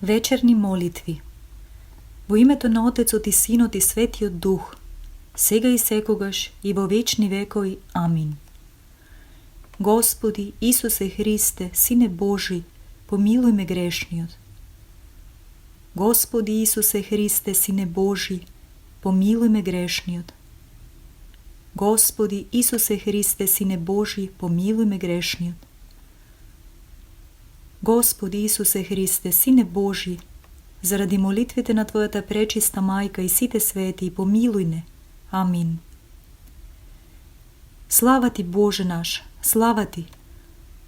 Вечерни молитви. Во името на Отецот и Синот и Светиот Дух, сега и секогаш и во вечни векови. Амин. Господи Исусе Христе, Сине Божи, помилуј ме грешниот. Господи Исусе Христе, Сине Божи, помилуј ме грешниот. Господи Исусе Христе, Сине Божи, помилуј ме грешниот. Господи Исусе Христе, Сине Божи, заради молитвите на Твојата пречиста мајка и сите свети, помилуј не. Амин. Слава Ти, Боже наш, слава Ти,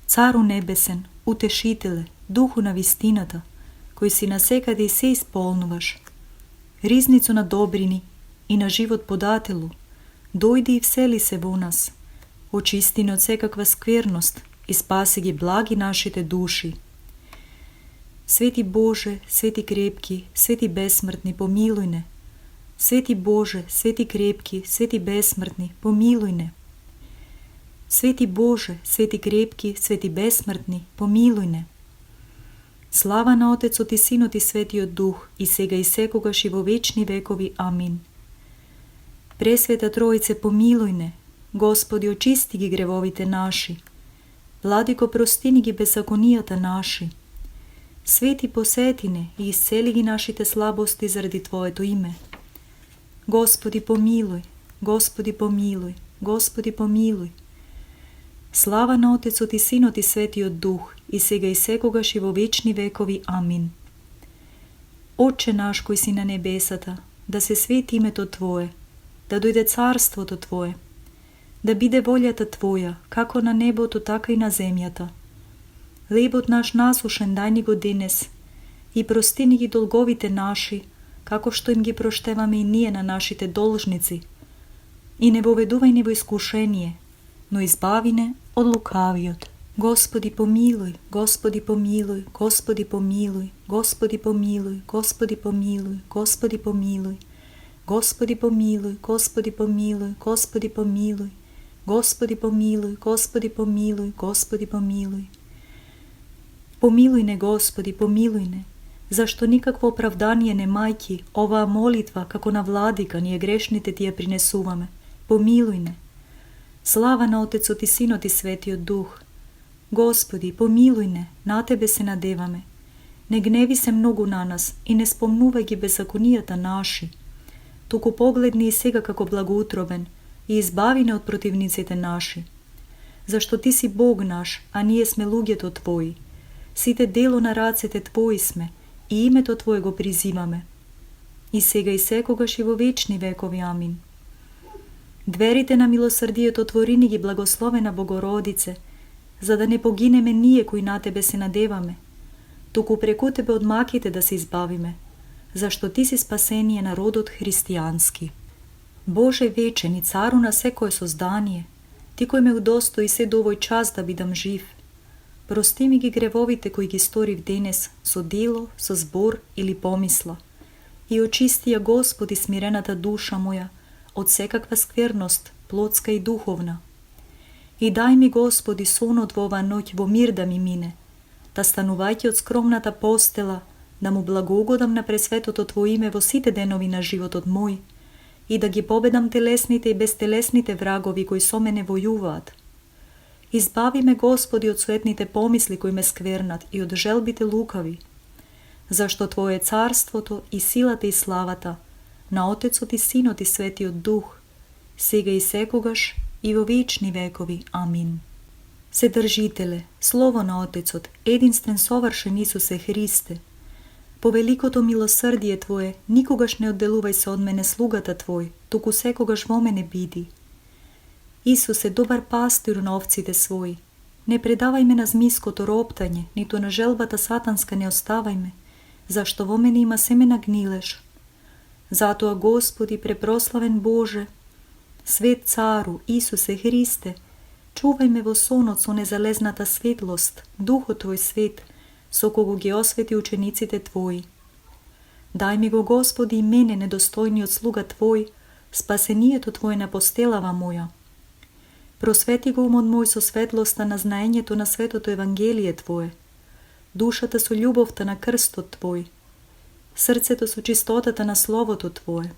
Цару небесен, Утешителе, Духу на вистината, кој си насекаде и се исполнуваш, ризницу на добрини и на живот подателу, дојди и всели се во нас, очисти ни од секаква скверност и спаси ги благи нашите души. Свети Боже, свети крепки, свети бесмртни, помилуј не. Свети Боже, свети крепки, свети бесмртни, помилуј не. Свети Боже, свети крепки, свети бесмртни, помилуј не. Слава на Отецот и Синот и Светиот Дух, и сега и секогаш и во вечни векови. Амин. Пресвета Троице, помилуј не. Господи, очисти ги гревовите наши. Владико, простини ги беззаконијата наши. Свети, посети не и исцели ги нашите слабости заради Твоето име. Господи, помилуј, Господи, помилуј, Господи, помилуј. Слава на Отецот и Синот и Светиот Дух, и сега и секогаш и во вечни векови. Амин. Отче наш кој си на небесата, да се свети името Твое, да дојде царството Твое, да биде волјата Твоја, како на небото, така и на земјата. Лебот наш насушен дај ни го денес и прости ни ги долговите наши, како што им ги проштеваме и ние на нашите должници. И не воведувај ни во искушение, но избави не од лукавиот. Господи помилуј, Господи помилуј, Господи помилуј, Господи помилуј, Господи помилуј, Господи помилуј, Господи помилуј, Господи помилуј, Господи помилуј, Господи помилуј, Господи помилуј, Господи помилуј. Помилуј не, Господи, помилуј не, зашто никакво оправдание нема ки оваа молитва како на владика ние грешните Ти ја принесуваме. Помилуј не. Слава на Отецот и Синот и Светиот Дух. Господи, помилуј не, на Тебе се надеваме. Не гневи се многу на нас и не спомнувај ги беззаконијата наши. Туку погледни и сега како благоутробен и избави не од противниците наши. Зашто Ти си Бог наш, а ние сме луѓето Твои. Сите дело на рацете Твои сме и името Твое го призиваме. И сега и секогаш и во вечни векови. Амин. Дверите на милосрдието отвори ни ги, благословена Богородице, за да не погинеме ние кои на Тебе се надеваме, туку преку Тебе од маките да се избавиме, зашто Ти си спасение на родот христијански. Боже вечен и Цару на секое создание, Ти кој ме удостои се до овој час да бидам жив, прости ми ги гревовите кои ги сторив денес со дело, со збор или помисла, и очисти ја, Господи, смирената душа моја од секаква скверност, плотска и духовна. И дај ми, Господи, сонот во оваа ноќ во мир да ми мине, да станувајќи од скромната постела, да му благоугодам на пресветото Твое име во сите денови на животот мој и да ги победам телесните и безтелесните врагови кои со мене војуваат. Избави ме, Господи, од суетните помисли кои ме сквернат и од желбите лукави, зашто Твое е царството и силата и славата на Отецот и Синот и Светиот Дух, сега и секогаш и во вечни векови. Амин. Вседржителе, Слово на Отецот, единствен совршен Исусе Христе, по великото милосрдие Твое, никогаш не одделувај се од мене слугата Твој, туку секогаш во мене биди. Исусе, добар пастир на овците своји, не предавај ме на змиското роптање, ниту на желбата сатанска не оставај ме, зашто во мене има семе на гнилеж. Затоа, Господи, препрославен Боже, свет Цару, Исусе Христе, чувај ме во сонот со незалезната светлост, Духот Твој свет, со кого ги освети учениците Твои. Дај ми го, Господи, и мене, недостојниот слуга Твој, спасението Твое на постелава моја. Просвети го умот мој со светлоста на знаењето на светото Евангелие Твое. душата со љубовта на крстот Твој, срцето со чистотата на Словото Твое,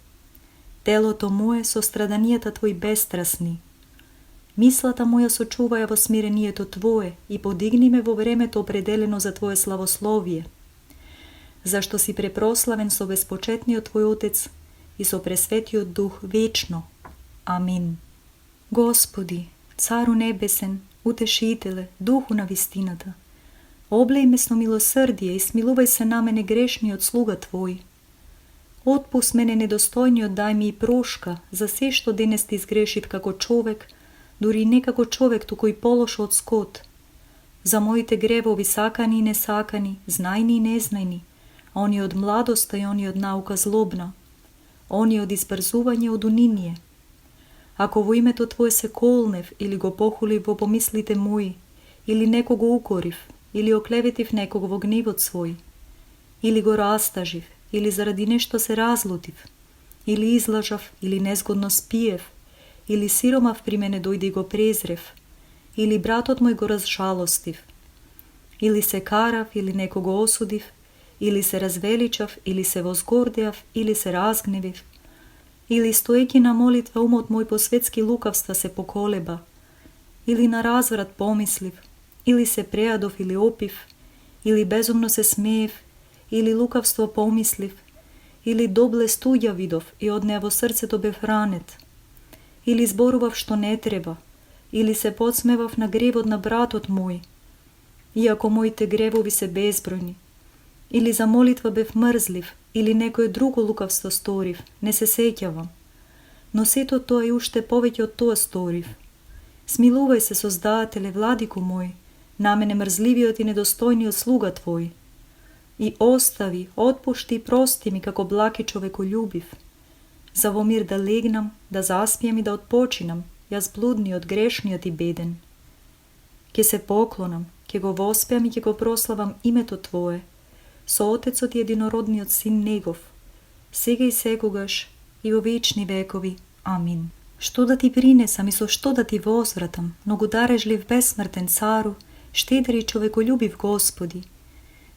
телото мое со страданијата Твои бестрасни, мислата моја сочуваја во смирението Твое и подигни ме во времето определено за Твое славословие, зашто си препрославен со безпочетниот Твој Отец и со пресветиот Дух вечно. Амин. Господи, Цару небесен, Утешителе, Духу на вистината, облеј ме со милосрдие и смилувај се на мене грешниот слуга Твој. Отпуст мене недостојниот, дај ми и прошка за се што денес ти изгрешив како човек, дури не како човек, туку и полошо од скот. За моите гревови сакани и несакани, знајни и незнајни, они од младоста и они од наука злобна, они од избрзување од униние. Ако во името Твое се колнев или го похулив во помислите мои, или некого укорив, или оклеветив некого во гневот свој, или го растажив, или заради нешто се разлутив, или излажав, или незгодно спиев, или сиромав при мене дојде и го презрев, или братот мој го разжалостив, или се карав, или некого осудив, или се развеличав, или се возгордеав, или се разгневив, или стоејќи на молитва умот мој по светски лукавства се поколеба, или на разврат помислив, или се преадов или опив, или безумно се смеев, или лукавство помислив, или доблест туѓа видов и од неа во срцето бев ранет, или зборував што не треба, или се подсмевав на гревот на братот мој, иако моите гревови се безбројни, или за молитва бев мрзлив, или некое друго лукавство сторив, не се сеќавам, но сето тоа и уште повеќе од тоа сторив. Смилувај се, Создателе, Владико мој, на мене мрзливиот и недостојниот слуга Твој, и остави, отпушти и прости ми како благ и човеколюбив, за во мир да легнам, да заспием и да отпочинам, јас блудниот, грешниот и беден. Ке се поклонам, ке го воспеам и ке го прославам името Твое, со Отецот и единородниот Син Негов, сега и секогаш и во вечни векови. Амин. Што да ти принесам и со што да ти возвратам, многу дарежлив бесмртен Цару, штедер и човеколюбив Господи,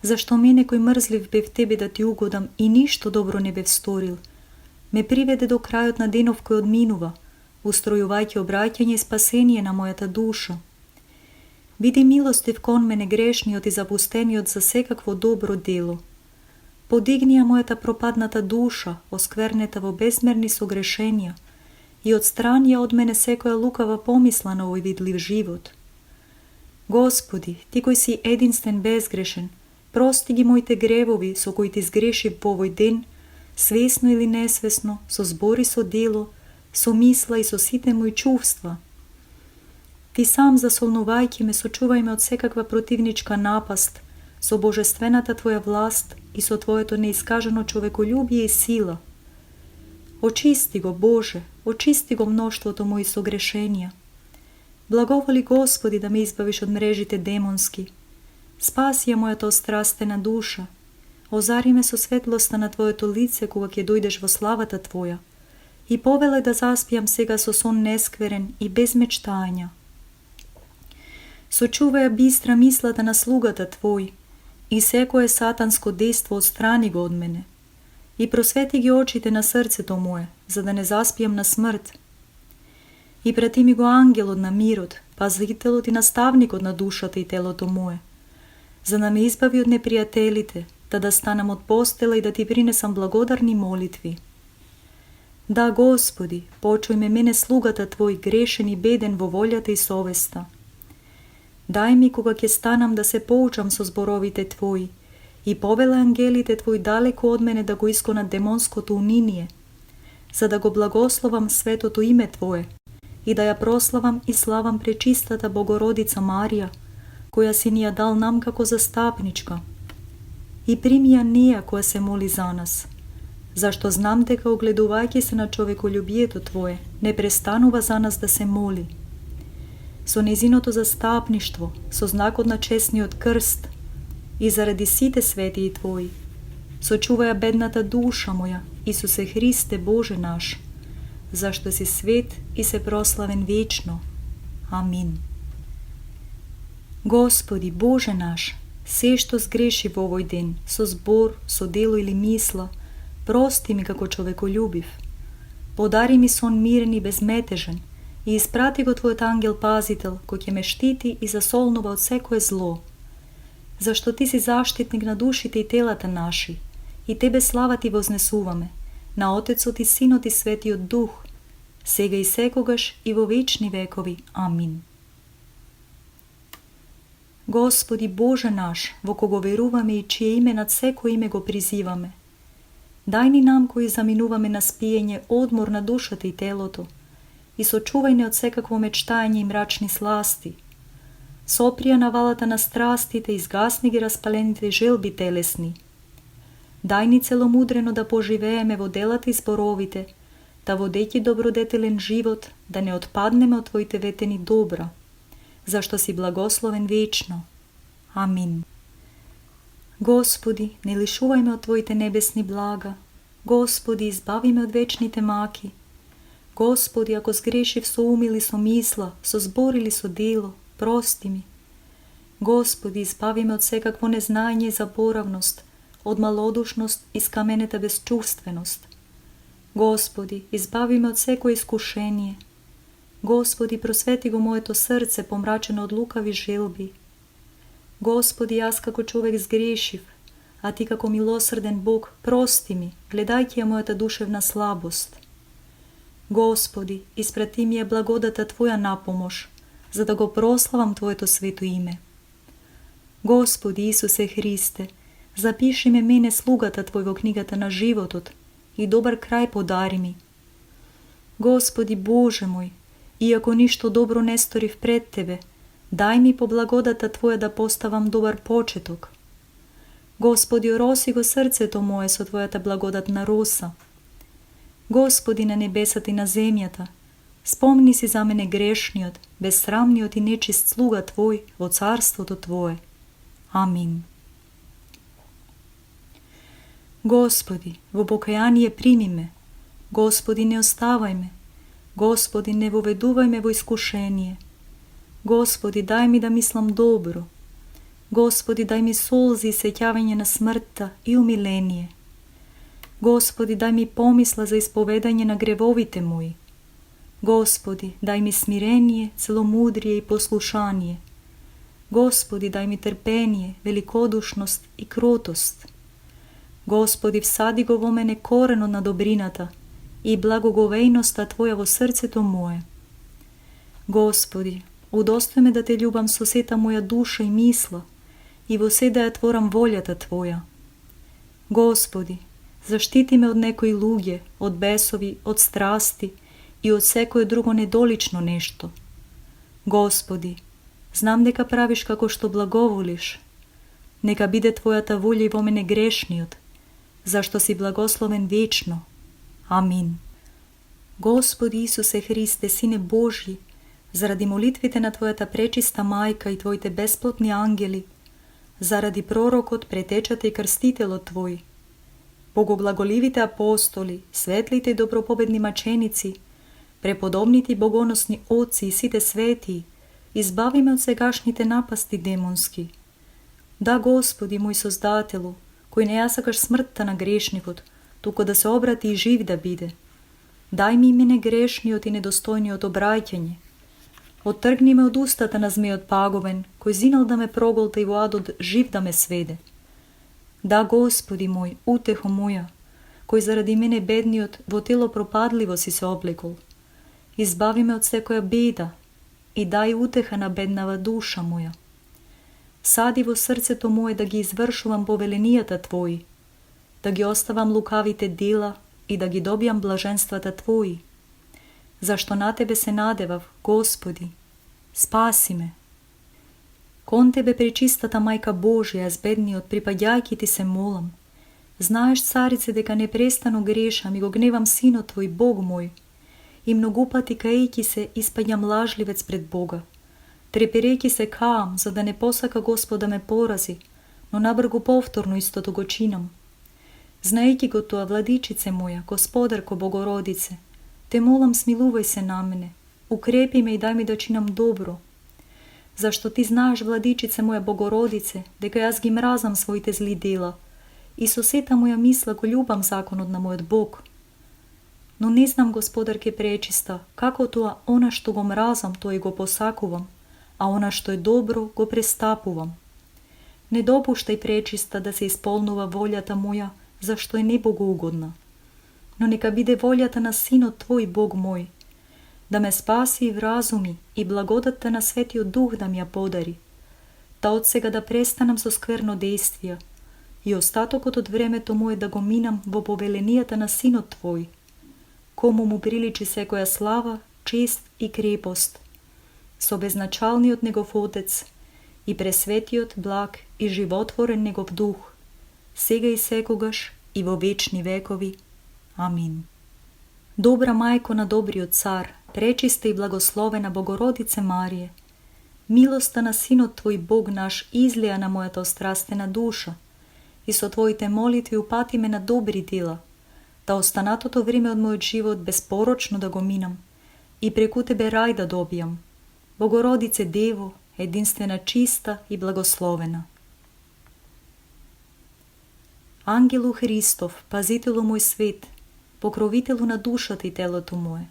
зашто мене кој мрзлив бев Тебе да ти угодам и ништо добро не бев сторил, ме приведе до крајот на денов кој одминува, устројувајќи обраќање и спасение на мојата душа. Биди милостив кон мене грешниот и запустениот за секакво добро дело. Подигни ја мојата пропадната душа, осквернета во безмерни согрешенија, и отстрани ја од мене секоја лукава помисла на овој видлив живот. Господи, Ти кој си единствен безгрешен, прости ги моите гревови со кои Ти сгрешив во овој ден, свесно или несвесно, со збори, со дело, со мисла и со сите мои чувства. Ти сам засолнувајќи ме, сочувај ме од секаква противничка напаст, со божествената Твоја власт и со Твоето неискажано човеколюбие и сила. Очисти го, Боже, очисти го мноштвото мои согрешенија. Благоволи, Господи, да ме избавиш од мрежите демонски. Спаси ја мојата острастена душа. Озари ме со светлоста на Твоето лице кога ќе дојдеш во славата Твоја и повелај да заспијам сега со сон нескверен и без мечтања. Сочувај бистра мислата на слугата Твој и секое сатанско дејство отстрани го од мене и просвети ги очите на срцето мое, за да не заспијам на смрт. И прати ми го ангелот на мирот, пазителот и наставникот на душата и телото мое, за да ме избави од непријателите, да станам од постела и да Ти принесам благодарни молитви. Да, Господи, почуј ме мене слугата Твој, грешен и беден во волјата и совеста. Дај ми кога ќе станам да се поучам со зборовите Твои и повела ангелите Твои далеко од мене да го исконат демонското униние, за да го благословам светото име Твое и да ја прославам и славам пречистата Богородица Марија, која си ни ја дал нам како застапничка. И прими ја неја која се моли за нас, зашто знам дека огледувајќи се на човеколюбието Твое, не престанува за нас да се моли. Со незиното застапништво, со знакот на честниот крст и заради сите светии Твои, сочуваја бедната душа моја, Исусе Христе Боже наш, зашто си свет и се прославен вечно. Амин. Господи, Боже наш, Все što zgreši v ovoj den, so zbor, so delo ili misla, prosti mi kako čovekoljubiv. Podari mi son miren i bezmetežen i isprati go tvoj angel pazitel, koji će me štiti i zasolnova od sve koje zlo. Zašto ti si zaštitnik na duši te i telata naši, i tebe slava ti voznesuvame, na Otecu ti Sino ti Sveti od Duh, sega i sekogaš i vo večni vekovi. Amin. Gospodi Bože naš, vo kogo veruvame i čije ime nad seko ime go prizivame, daj ni nam koji zaminuvame na spijenje odmor na dušati i teloto i sočuvaj ne od sekakvo mečtajanje i mračni slasti. Soprija navalata na strasti te izgasni gi raspalenite želbi telesni. Daj ni celomudreno da poživejeme vo delati zborovite, da vodeki dobrodetelen život, da ne odpadneme od tvojite veteni dobra, zašto si blagosloven večno. Amin. Gospodi, ne lišuvaj me od tvojite nebesni blaga. Gospodi, izbavi me od večnite maki. Gospodi, ako zgrešiv so umili so misla, so zborili so delo, prosti mi. Gospodi, izbavi me od sekakvo neznanje i zaboravnost, od malodušnost i skameneta bezčuvstvenost. Gospodi, izbavi me od seko iskušenje. Gospodi, prosveti go moje to srce pomračeno od lukavi želbi. Gospodi, jas kako čovek zgrešiv, a ti kako milosrden Bog, prosti mi, gledajki je moja ta duševna slabost. Gospodi, isprati mi je blagodata tvoja napomož, za da go proslavam tvoje to sveto ime. Gospodi Isuse Hriste, zapiši me mene slugata tvojego knjigata na životot i dobar kraj podari mi. Gospodi Bože moj, iako ništo dobro ne storiv pred tebe, daj mi po blagodata tvoja da postavam dobar početok. Gospodi, orosi go srce to moje so tvoja ta blagodatna rosa. Gospodi na nebesata i na zemljata, spomni si za mene grešnijot, bezsramnijot i nečist sluga tvoj, vo carstvo to tvoje. Amin. Gospodi, vo pokajanije primi me. Gospodi, ne ostavaj me. Gospodi, ne voveduvaj me vo iskušenije. Gospodi, daj mi da mislim dobro. Gospodi, daj mi solzi i setjavanje na smrta i umilenije. Gospodi, daj mi pomisla za ispovedanje na grevovite moji. Gospodi, daj mi smirenije, celomudrije i poslušanije. Gospodi, daj mi trpenije, velikodušnost i krotost. Gospodi, vsadi go vo mene koreno na dobrinata i blagogovejnosta tvoja vo srce to moje. Gospodi, udostoj me da te ljubam soseta moja duša i misla i vo se da ja tvoram voljata tvoja. Gospodi, zaštiti me od nekoj luge, od besovi, od strasti i od sve koje drugo nedolično nešto. Gospodi, znam neka praviš kako što blagovoliš. Neka bide tvoja ta volja i vo mene grešnijot, zašto si blagosloven večno. Amin. Gospodi Isuse Hriste, Sine Božji, zaradi molitvite na tvoja ta prečista majka i tvojite besplotni angeli, zaradi prorokot, pretečate i krstitelo tvoj, bogoblagolivite apostoli, svetlite i dobropobedni mačenici, prepodobniti bogonosni oci i site svetiji, izbavi me od segašnjite napasti demonski. Da, Gospodi, moj Sozdatelju, koji ne jasakaš smrta na grešnikot, tuko da se obrati i živ da bide. Daj mi mene grešnijot i nedostojnijot obrajtjanje. Otrgni me od ustata na zmejot pagoven, koji zinal da me progolta i voadod živ da me svede. Da, Gospodi moj, uteho moja, koji zaradi mene bednijot vo telo propadljivo si se oblikol. Izbavi me od svekoja beda i daj uteha na bednava duša moja. Sadi vo srce to moje da gi izvršuvam povelenijata tvoji, da gi ostavam lukavite dela i da gi dobijam blaženstvata tvoji. Zašto na tebe se nadevav, Gospodi, spasi me. Kon tebe prečistata majka Božja, zbedni od pripadjajki ti se molam. Znaješ, carice, deka ne prestano grešam i go gnevam Sino tvoj, Bog moj, i mnogupati kajki se ispadjam lažljivec pred Boga. Trepereki se kaam, za da ne posaka Gospoda me porazi, no nabrgu povtorno isto to go činam. Znajki go to, vladičice moja, gospodarko Bogorodice, te molam smiluvaj se na mene, ukrepi me i daj mi da činam dobro. Zašto ti znaš, vladičice moja Bogorodice, дека jaz ги mrazam своите зли дела и со сета моја мисла го љубам законот на мојот Бог. Но не знам, Господарке пречиста, како тоа она што го мразам, тоа и го посакувам, а она што е добро го престапувам. Не допуштај, пречиста, да се исполнува волјата моја, зашто е небогоугодна. Но нека биде волјата на Синот Твој, Бог мој, да ме спаси и вразуми и благодатта на Светиот Дух да ми ја подари, да од сега да престанам со скверно действија и остатокот од времето мое да го минам во повеленијата на Синот Твој, кому му приличи секоја слава, чест и крепост, со безначалниот негов Отец и пресветиот, благ и животворен негов Дух, сега и секогаш и во вечни векови. Амин. Добра мајко на добриот цар, пречиста и благословена Богородице Марие, милоста на Синот Твој Бог наш излеа на мојата острастена душа и со Твоите молитви упати ме на добри дела, да останатото време од мојот живот безпорочно да го минам и преку Тебе рај да добијам. Богородице Дево, единствена чиста и благословена. Ангелу Христов, пазителу мој свет, покровителу на душата и телото мое,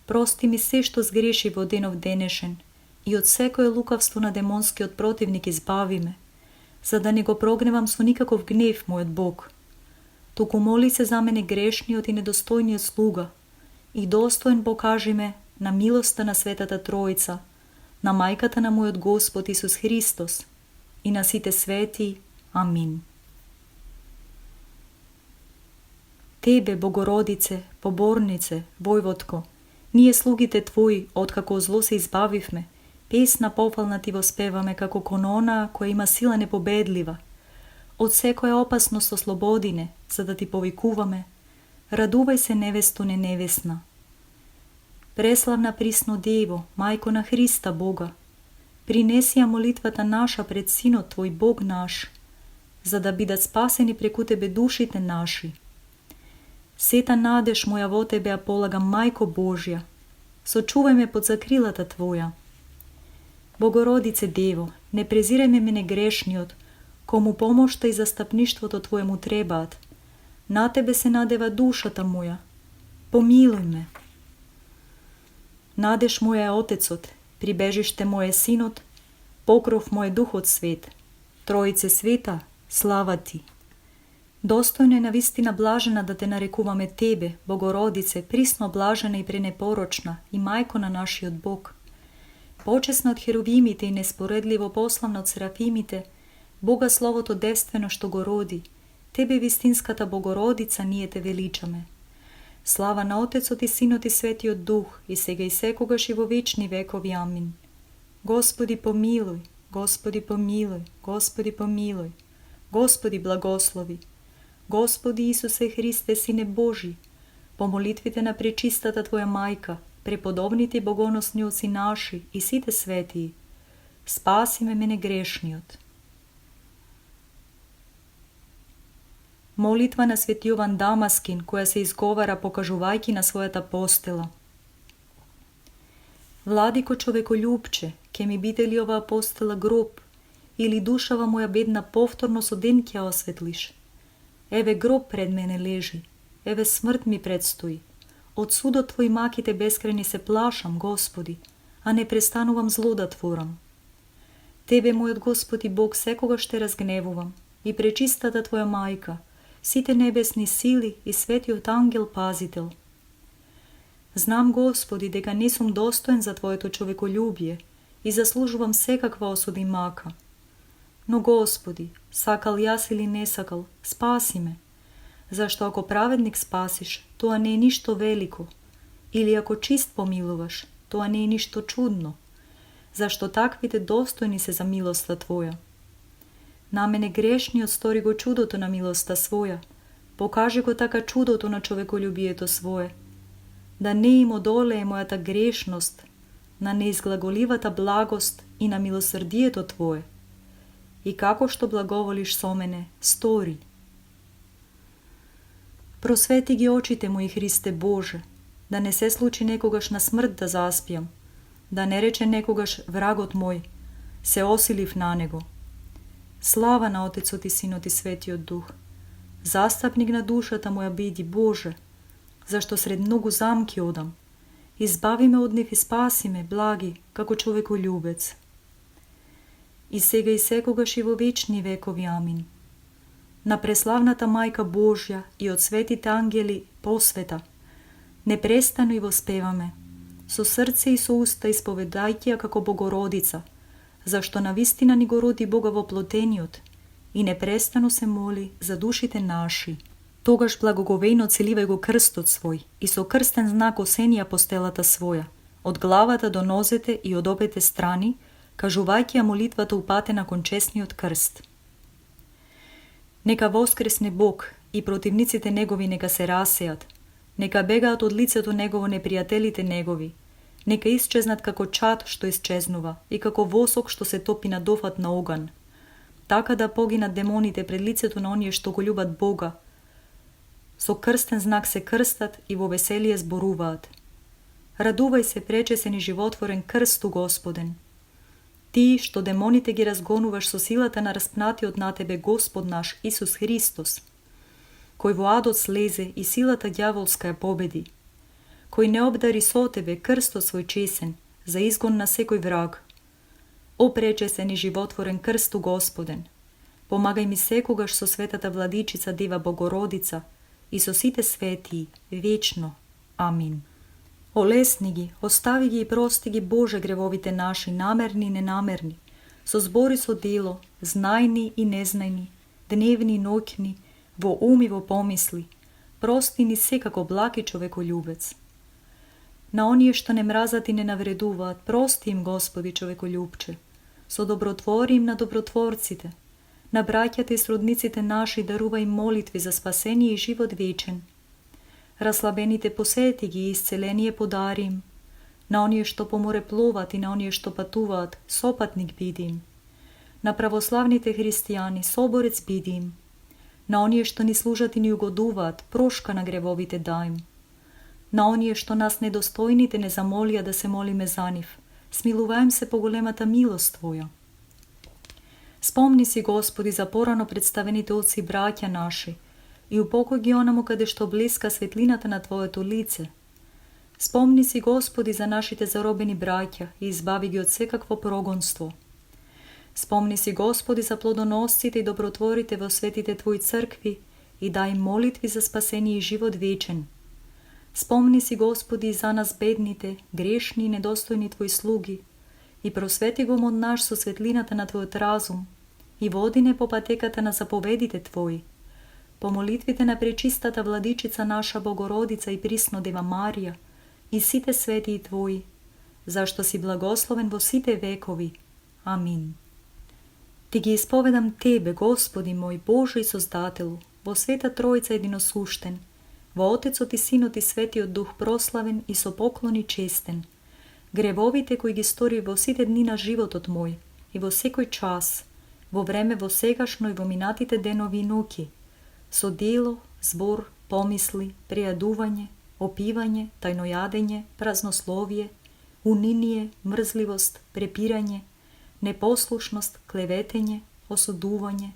прости ми се што сгреши во денов денешен и од секое лукавство на демонскиот противник избави ме, за да не го прогневам со никаков гнев мојот Бог. Туку моли се за мене грешниот и недостојниот слуга и достоен покажи ме на милоста на Светата Троица, на мајката на мојот Господ Исус Христос и на сите свети. Амин. Тебе, Богородице, поборнице, војводко, ние слугите Твои, откако зло се избавивме, песна пофална Ти воспеваме како кон онаа која има сила непобедлива. Од секоја опасност ослободине, за да Ти повикуваме. Радувај се, невесто неневесна. Преславна присно Дево, мајко на Христа Бога, принеси ја молитвата наша пред Синот Твој Бог наш, за да бидат спасени преку Тебе душите наши. Сета надеж моја во Тебе ја полагам, Мајко Божја, сочувај ме под закрилата Твоја. Богородице Дево, не презирај ме мене грешниот, кому помошта и застапништвото Твое му требаат. На Тебе се надева душата моја, помилуј ме. Надеж моја е Отецот, прибежиште моје Синот, покров мој Духот Свет. Троице Света, слава Ти. Достојно е навистина блажена да те нарекуваме Тебе, Богородице, присно блажена и пренепорочна, и мајко на нашиот Бог. Почесна од херувимите и неспоредливо пославна од серафимите, Бога Словото девствено што го роди, Тебе вистинската Богородица ние те величаме. Слава на Отецот и Синот и Светиот Дух, и сега и секогаш и во вечни векови. Амин. Господи помилуј, Господи помилуј, Господи помилуј, Господи благослови. Господи Исусе Христе, Сине Божи, по молитвите на пречистата Твоја мајка, преподобните и богоносни оци наши и сите светии, спаси ме мене грешниот. Молитва на Свети Јован Дамаскин, која се изговара покажувајќи на својата постела. Владико човеколюбче, ке ми биде ли оваа постела гроб, или душава моја бедна повторно со ден ќе ја осветлиш? Еве гроб пред мене лежи, еве смрт ми предстои. Од судот Твој маките бескрајни се плашам, Господи, а не престанувам зло да творам. Тебе, мојот Господ и Бог, секогаш те разгневувам, и пречистата Твоја мајка, сите небесни сили и светиот ангел пазител. Знам, Господи, дека не сум достоен за Твоето човеколюбие и заслужувам секаква осуда и мака. Но, Господи, сакал јас или не сакал, спаси ме, зашто ако праведник спасиш, тоа не е ништо велико, или ако чист помилуваш, тоа не е ништо чудно, зашто таквите достојни се за милоста Твоја. На мене грешниот стори го чудото на милоста своја, покажи го така чудото на човеколюбието свое, да не им одолее мојата грешност, на неизглаголивата благост и на милосрдието Твое. И како што благоволиш со мене, стори. Просвети ги очите мои, Христе Боже, да не се случи некогаш на смрт да заспијам, да не рече некогаш врагот мој, se osilив na Него. Слава на Отецот и Синот и Светиот Дух. Застапник на душата моја биди, Боже, зашто сред многу замки одам. Избави ме од нив и спаси ме, благи, како човеколюбец. И сега и секогаш и во вечни векови, амин. На преславната Мајка Божја и од светите ангели посвета, непрестано и воспеваме, со срце и со уста исповедајќи ја како Богородица, зашто навистина ни го роди Бога воплотениот и непрестано се моли за душите наши. Тогаш благоговејно целивај го крстот свој и со крстен знак осени ја постелата своја, од главата до нозете и од обете страни, кажувајќи ја молитвата упатена кон честниот крст. Нека воскресне Бог и противниците Негови нека се расеат, нека бегаат од лицето Негово непријателите Негови, нека исчезнат како чад што исчезнува и како восок што се топи на дофат на оган, така да погинат демоните пред лицето на оние што го љубат Бога. Со крстен знак се крстат и во веселие зборуваат. Радувај се, пречесен и животворен крсту Господен. Ти што демоните ги разгонуваш со силата на распнатиот на тебе Господ наш Исус Христос, кој во адот слезе и силата ѓаволска ја победи, кој не обдари со тебе крстот свој чесен за изгон на секој враг. О пречесен и животворен крсту Господен, помагај ми секогаш со светата владичица Дева Богородица и со сите светии вечно. Амин. Олесни ги, остави ги и прости ги, Боже, гревовите наши, намерни и ненамерни, со збори со дело, знајни и незнајни, дневни и ноќни, во ум и во помисли, прости ни секако благ и човеколюбец. На оние што не мразат и не навредуваат, прости им, Господи, човеколюбче, со добротвори им на добротворците, на браќата и сродниците наши дарува им молитви за спасение и живот вечен. Раслабените посети ги и исцеление подари им. На оние што по море плуват и на оние што патуваат, сопатник биди им. На православните христијани, соборец биди им. На оние што ни служат и ни угодуваат, прошка на гревовите дај им. На оние што нас недостојните не замолија да се молиме за нив, смилувајм се по големата милост Твоја. Спомни си, Господи, за порано представените отци и браќа наши, и упокој ги онаму каде што блеска светлината на Твоето лице. Спомни си, Господи, за нашите заробени браќа и избави ги од секакво прогонство. Спомни си, Господи, за плодоносците и добротворите во светите Твои цркви и дај им молитви за спасение и живот вечен. Спомни си, Господи, за нас бедните, грешни и недостојни Твои слуги и просвети го од наш со светлината на Твојот разум и води не по патеката на заповедите Твои, по молитвите на пречистата владичица наша Богородица и присно Дева Марија и сите светии Твои, зашто си благословен во сите векови. Амин. Ти ги исповедам Тебе, Господи мој, Боже и Создателу, во Света Тројца единосуштен, во Отецот и Синот и Светиот Дух прославен и со поклони честен, гревовите кои ги стори во сите дни на животот мој и во секој час, во време во сегашно и во минатите денови и ноќи, со дело, збор, помисли, прејадување, опивање, тајнојадење, празнословие, униние, мрзливост, препирање, непослушност, клеветење, осудување,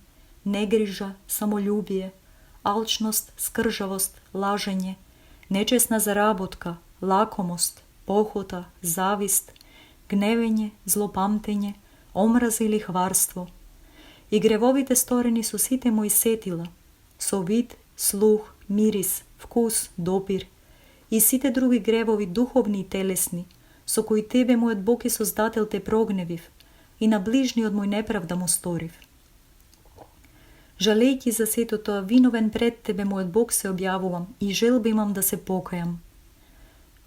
негрижа, самолюбие, алчност, скржавост, лажење, нечесна заработка, лакомост, похота, завист, гневење, злопамтење, омраза или хварство, и гревовите сторени со сите мои сетила, со вид, слух, мирис, вкус, допир, и сите други гревови духовни и телесни, со кои Тебе, мојот Бог и Создател, Те прогневив, и на ближниот мој неправда му сторив. Жалејќи за сето тоа, виновен пред Тебе, мојот Бог, се објавувам и желба имам да се покајам.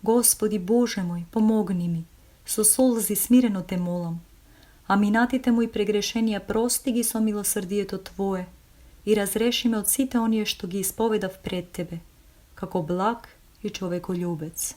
Господи Боже мој, помогни ми, со солзи смирено Те молам, а минатите мои прегрешенија прости ги со милосрдието Твое и разреши ме од сите оние што ги исповедав пред Тебе, како благ и човеколюбец.